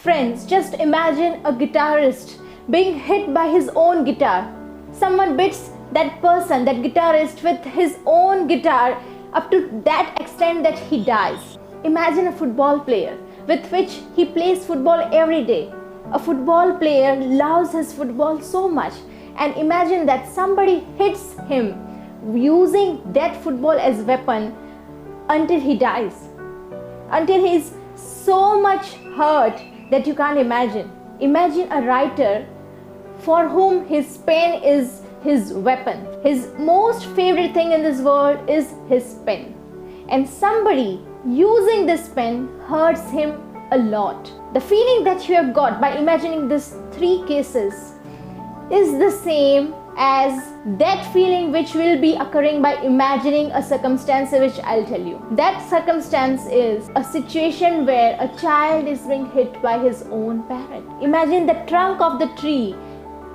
Friends, just imagine a guitarist being hit by his own guitar. Someone beats that person, that guitarist, with his own guitar up to that extent that he dies. Imagine a football player with which he plays football every day. A football player loves his football so much, and imagine that somebody hits him using that football as weapon until he dies, until he is so much hurt that you can't imagine. Imagine a writer for whom his pen is his weapon. His most favorite thing in this world is his pen. And somebody using this pen hurts him a lot. The feeling that you have got by imagining these three cases is the same as that feeling which will be occurring by imagining a circumstance which I'll tell you. That circumstance is a situation where a child is being hit by his own parent. Imagine the trunk of the tree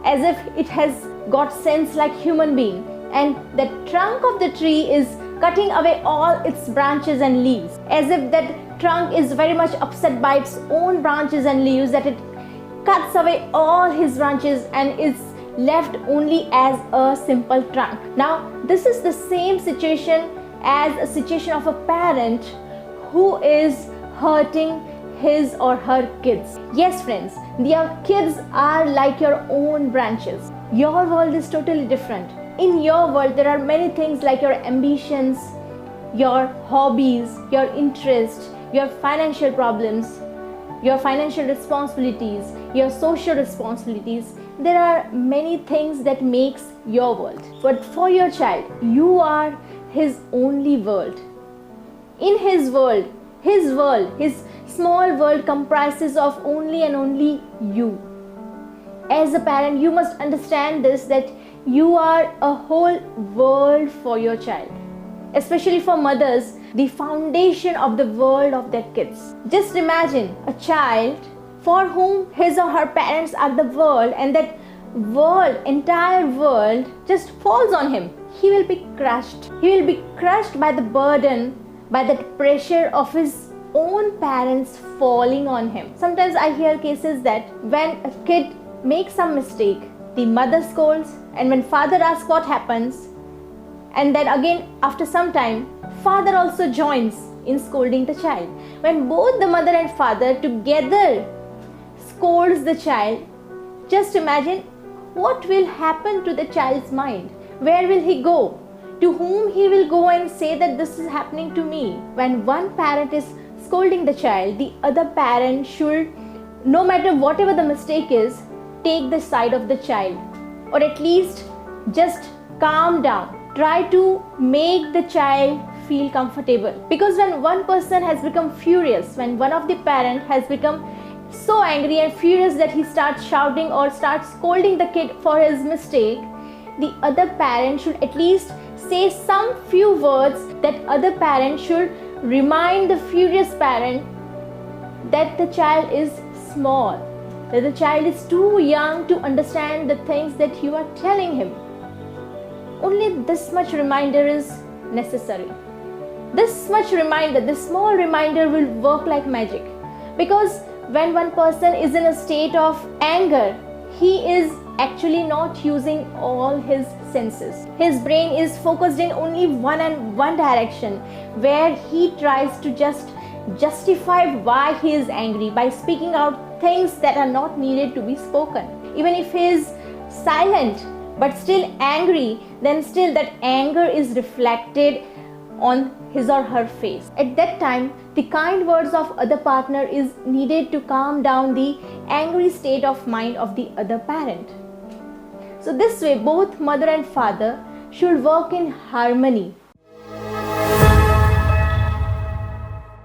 as if it has got sense like human being, and the trunk of the tree is cutting away all its branches and leaves, as if that trunk is very much upset by its own branches and leaves, that it cuts away all his branches and is left only as a simple trunk. Now, this is the same situation as a situation of a parent who is hurting his or her kids. Yes, friends, your kids are like your own branches. Your world is totally different. In your world, there are many things like your ambitions, your hobbies, your interests, your financial problems, your financial responsibilities, your social responsibilities. There are many things that makes your world. But for your child, you are his only world. In his world, his small world comprises of only and only you. As a parent, you must understand this, that you are a whole world for your child. Especially for mothers, the foundation of the world of their kids. Just imagine a child for whom his or her parents are the world, and that world, entire world, just falls on him. He will be crushed. He will be crushed by the burden, by that pressure of his own parents falling on him. Sometimes I hear cases that when a kid makes some mistake, the mother scolds, and when father asks what happens, and then again after some time, father also joins in scolding the child. When both the mother and father together scolds the child, just imagine what will happen to the child's mind. Where will he go? To whom he will go and say that this is happening to me? When one parent is scolding the child, the other parent should, no matter whatever the mistake is, take the side of the child, or at least just calm down. Try to make the child feel comfortable. Because when one person has become furious, when one of the parent has become so angry and furious that he starts shouting or starts scolding the kid for his mistake, the other parent should at least say some few words. That other parent should remind the furious parent that the child is small, that the child is too young to understand the things that you are telling him. Only this much reminder is necessary. This much reminder, this small reminder will work like magic. Because when one person is in a state of anger, he is actually not using all his senses. His brain is focused in only one direction, where he tries to just justify why he is angry by speaking out things that are not needed to be spoken. Even if he is silent but still angry, then still that anger is reflected on his or her face. At that time, the kind words of other partner is needed to calm down the angry state of mind of the other parent. So this way, both mother and father should work in harmony